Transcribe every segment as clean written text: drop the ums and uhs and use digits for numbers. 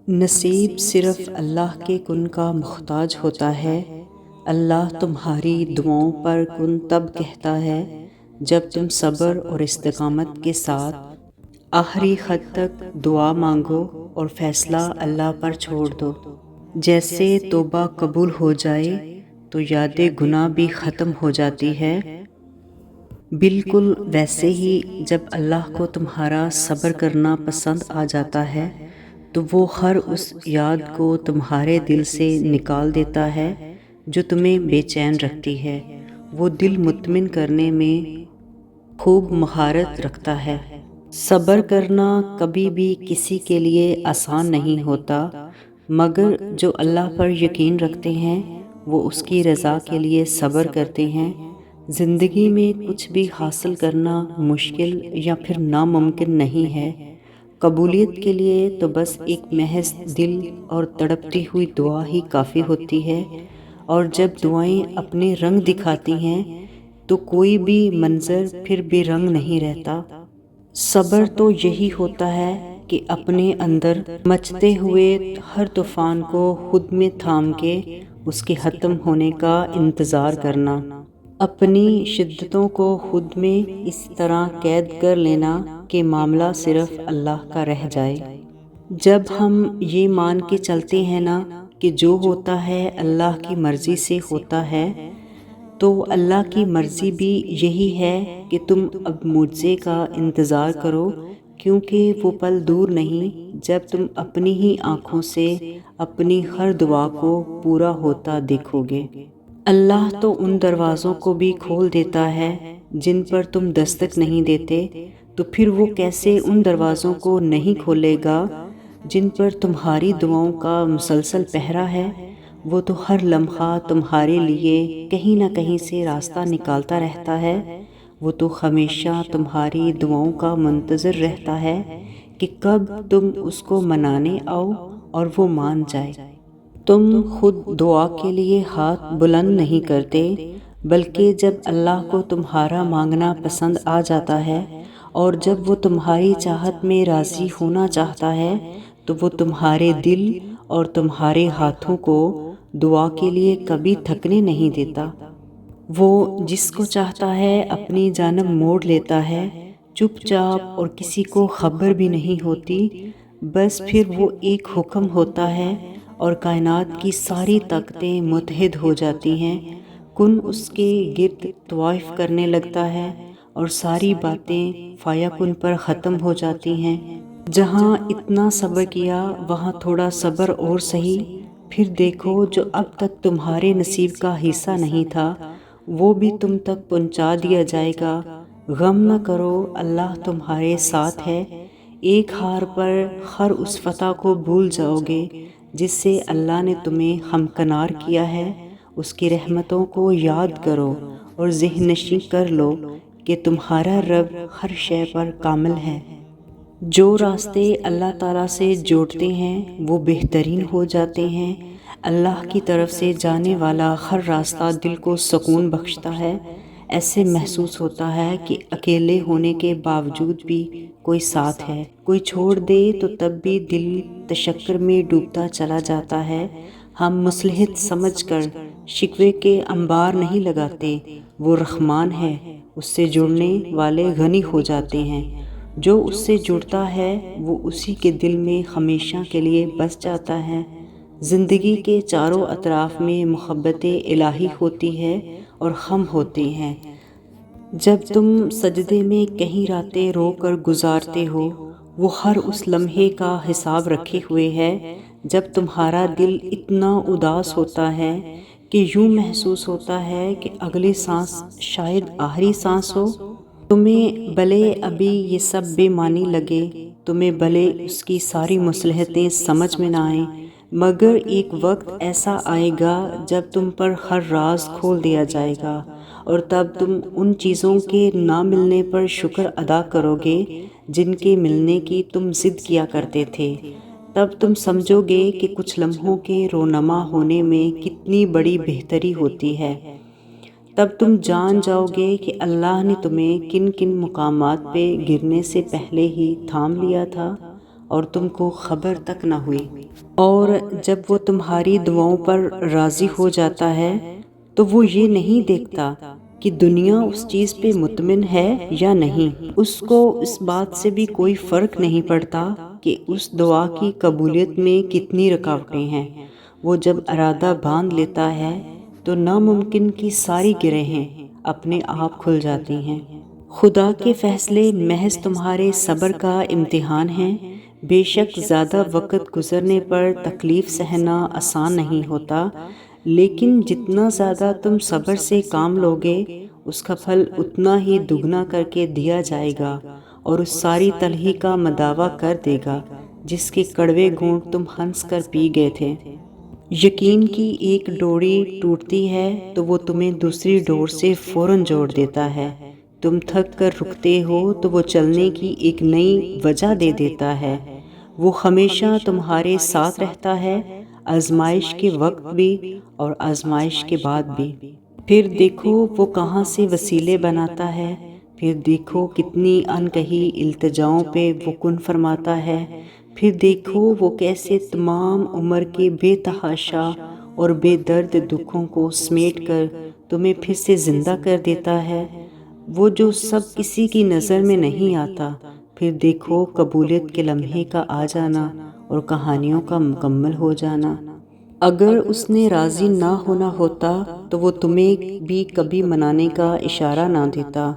نصیب صرف اللہ کے کن کا محتاج ہوتا ہے۔ اللہ تمہاری دعاؤں پر کن تب کہتا ہے جب تم صبر اور استقامت کے ساتھ آخری خط تک دعا مانگو اور فیصلہ اللہ پر چھوڑ دو۔ جیسے توبہ قبول ہو جائے تو یاد گناہ بھی ختم ہو جاتی ہے، بالکل ویسے ہی جب اللہ کو تمہارا صبر کرنا پسند آ جاتا ہے تو وہ ہر اس یاد کو تمہارے دل سے نکال دیتا ہے جو تمہیں بے چین رکھتی ہے۔ وہ دل مطمئن کرنے میں خوب مہارت رکھتا ہے۔ صبر کرنا کبھی بھی کسی کے لیے آسان نہیں ہوتا، مگر جو اللہ پر یقین رکھتے ہیں وہ اس کی رضا کے لیے صبر کرتے ہیں۔ زندگی میں کچھ بھی حاصل کرنا مشکل یا پھر ناممکن نہیں ہے، قبولیت کے لیے تو بس ایک محض دل اور تڑپتی ہوئی دعا ہی کافی ہوتی ہے، اور جب دعائیں اپنے رنگ دکھاتی ہیں تو کوئی بھی منظر پھر بے رنگ نہیں رہتا۔ صبر تو یہی ہوتا ہے کہ اپنے اندر مچتے ہوئے ہر طوفان کو خود میں تھام کے اس کے ختم ہونے کا انتظار کرنا، اپنی شدتوں کو خود میں اس طرح قید کر لینا کہ معاملہ صرف اللہ کا رہ جائے۔ جب ہم یہ مان کے چلتے ہیں نا کہ جو ہوتا ہے اللہ کی مرضی سے ہوتا ہے، تو اللہ کی مرضی بھی یہی ہے کہ تم اب معجزے کا انتظار کرو، کیونکہ وہ پل دور نہیں جب تم اپنی ہی آنکھوں سے اپنی ہر دعا کو پورا ہوتا دیکھو گے۔ اللہ تو ان دروازوں کو بھی کھول دیتا ہے جن پر تم دستک نہیں دیتے، تو پھر وہ کیسے ان دروازوں کو نہیں کھولے گا جن پر تمہاری دعاؤں کا مسلسل پہرا ہے۔ وہ تو ہر لمحہ تمہارے لیے کہیں نہ کہیں سے راستہ نکالتا رہتا ہے۔ وہ تو ہمیشہ تمہاری دعاؤں کا منتظر رہتا ہے کہ کب تم اس کو منانے آؤ اور وہ مان جائے۔ تم خود دعا کے لیے ہاتھ بلند نہیں کرتے، بلکہ جب اللہ کو تمہارا مانگنا پسند آ جاتا ہے اور جب وہ تمہاری چاہت میں راضی ہونا چاہتا ہے تو وہ تمہارے دل اور تمہارے ہاتھوں کو دعا کے لیے کبھی تھکنے نہیں دیتا۔ وہ جس کو چاہتا ہے اپنی جانب موڑ لیتا ہے، چپ چاپ، اور کسی کو خبر بھی نہیں ہوتی۔ بس پھر وہ ایک حکم ہوتا ہے اور کائنات کی ساری طاقتیں متحد ہو جاتی ہیں، کن اس کے گرد طواف کرنے لگتا ہے اور ساری باتیں فیکن پر ختم ہو جاتی ہیں۔ جہاں اتنا صبر کیا وہاں تھوڑا صبر اور سہی، پھر دیکھو جو اب تک تمہارے نصیب کا حصہ نہیں تھا وہ بھی تم تک پہنچا دیا جائے گا۔ غم نہ کرو، اللہ تمہارے ساتھ ہے۔ ایک ہار پر ہر اس فتح کو بھول جاؤ گے جس سے اللہ نے تمہیں ہمکنار کیا ہے۔ اس کی رحمتوں کو یاد کرو اور ذہن نشین کر لو کہ تمہارا رب ہر شے پر کامل ہے۔ جو راستے اللہ تعالیٰ سے جوڑتے ہیں وہ بہترین ہو جاتے ہیں۔ اللہ کی طرف سے جانے والا ہر راستہ دل کو سکون بخشتا ہے۔ ایسے محسوس ہوتا ہے کہ اکیلے ہونے کے باوجود بھی کوئی ساتھ ہے۔ کوئی چھوڑ دے تو تب بھی دل تشکر میں ڈوبتا چلا جاتا ہے۔ ہم مصلحت سمجھ کر شکوے کے انبار نہیں لگاتے، وہ رحمان ہے، اس سے جڑنے والے غنی ہو جاتے ہیں۔ جو اس سے جڑتا ہے وہ اسی کے دل میں ہمیشہ کے لیے بس جاتا ہے۔ زندگی کے چاروں اطراف میں محبت الہی ہوتی ہے اور ہم ہوتے ہیں۔ جب تم سجدے میں کہیں راتیں رو کر گزارتے ہو، وہ ہر اس لمحے کا حساب رکھے ہوئے ہے جب تمہارا دل اتنا اداس ہوتا ہے کہ یوں محسوس ہوتا ہے کہ اگلی سانس شاید آخری سانس ہو۔ تمہیں بھلے ابھی یہ سب بے معنی لگے، تمہیں بھلے اس کی ساری مصلحتیں سمجھ میں نہ آئیں، مگر ایک وقت ایسا آئے گا جب تم پر ہر راز کھول دیا جائے گا، اور تب تم ان چیزوں کے نہ ملنے پر شکر ادا کرو گے جن کے ملنے کی تم ضد کیا کرتے تھے۔ تب تم سمجھو گے کہ کچھ لمحوں کے رونما ہونے میں کتنی بڑی بہتری ہوتی ہے۔ تب تم جان جاؤ گے کہ اللہ نے تمہیں کن کن مقامات پہ گرنے سے پہلے ہی تھام لیا تھا اور تم کو خبر تک نہ ہوئی، اور جب وہ تمہاری دعاؤں پر راضی ہو جاتا ہے تو وہ یہ نہیں دیکھتا کہ دنیا اس چیز پہ مطمئن ہے یا نہیں، اس کو اس بات سے بھی کوئی فرق نہیں پڑتا کہ اس دعا کی قبولیت میں کتنی رکاوٹیں ہیں۔ وہ جب ارادہ باندھ لیتا ہے تو ناممکن کی ساری گرہیں اپنے آپ کھل جاتی ہیں۔ خدا کے فیصلے محض تمہارے صبر کا امتحان ہیں۔ بے شک زیادہ وقت گزرنے پر تکلیف سہنا آسان نہیں ہوتا، لیکن جتنا زیادہ تم صبر سے کام لوگے اس کا پھل اتنا ہی دگنا کر کے دیا جائے گا، اور اس ساری تلخی کا مداوع کر دے گا جس کے کڑوے گھونٹ تم ہنس کر پی گئے تھے۔ یقین کی ایک ڈوری ٹوٹتی ہے تو وہ تمہیں دوسری ڈور سے فوراً جوڑ دیتا ہے۔ تم تھک کر رکتے ہو تو وہ چلنے کی ایک نئی وجہ دے دیتا ہے۔ وہ ہمیشہ تمہارے ساتھ رہتا ہے، آزمائش کے وقت بھی اور آزمائش کے بعد بھی۔ پھر دیکھو وہ کہاں سے وسیلے بناتا ہے، پھر دیکھو کتنی انکہی التجاؤں پہ وہ کن فرماتا ہے، پھر دیکھو وہ کیسے تمام عمر کے بے تحاشا اور بے درد دکھوں کو سمیٹ کر تمہیں پھر سے زندہ کر دیتا ہے، وہ جو سب کسی کی نظر میں نہیں آتا۔ پھر دیکھو قبولیت کے لمحے کا آ جانا اور کہانیوں کا مکمل ہو جانا۔ اگر اس نے راضی نہ ہونا ہوتا تو وہ تمہیں بھی کبھی منانے کا اشارہ نہ دیتا۔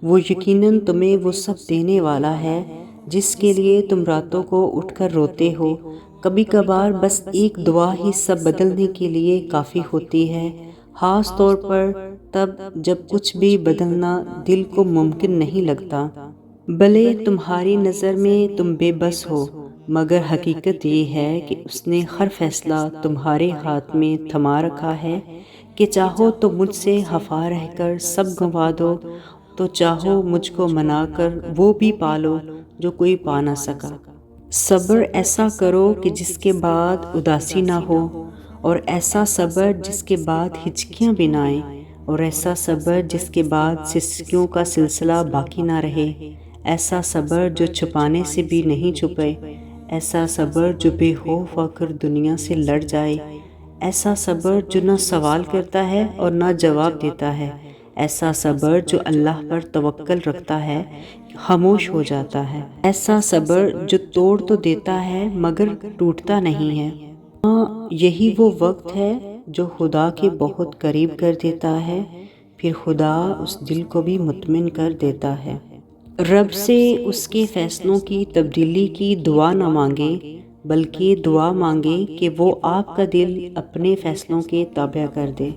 وہ یقیناً تمہیں وہ سب دینے والا ہے جس کے لیے تم راتوں کو اٹھ کر روتے ہو۔ کبھی کبھار بس ایک دعا ہی سب بدلنے کے لیے کافی ہوتی ہے، خاص طور پر تب جب کچھ بھی بدلنا دل کو ممکن نہیں لگتا۔ بھلے تمہاری نظر میں تم بے بس ہو، مگر حقیقت یہ ہے کہ اس نے ہر فیصلہ تمہارے ہاتھ میں تھما رکھا ہے کہ چاہو تو مجھ سے خفا رہ کر سب گنوا دو، تو چاہو مجھ کو منا کر وہ بھی پالو جو کوئی پا نہ سکا۔ صبر ایسا کرو کہ جس کے بعد اداسی نہ ہو، اور ایسا صبر جس کے بعد ہچکیاں بھی نہ آئیں، اور ایسا صبر جس کے بعد سسکیوں کا سلسلہ باقی نہ رہے، ایسا صبر جو چھپانے سے بھی نہیں چھپے، ایسا صبر جو بے خوف ہو کر دنیا سے لڑ جائے، ایسا صبر جو نہ سوال کرتا ہے اور نہ جواب دیتا ہے، ایسا صبر جو اللہ پر توکل رکھتا ہے، خاموش ہو جاتا ہے، ایسا صبر جو توڑ تو دیتا ہے مگر ٹوٹتا نہیں ہے۔ ہاں، یہی وہ وقت ہے جو خدا کے بہت قریب کر دیتا ہے، پھر خدا اس دل کو بھی مطمئن کر دیتا ہے۔ رب سے اس کے فیصلوں کی تبدیلی کی دعا نہ مانگے، بلکہ دعا مانگے کہ وہ آپ کا دل اپنے فیصلوں کے تابع کر دے۔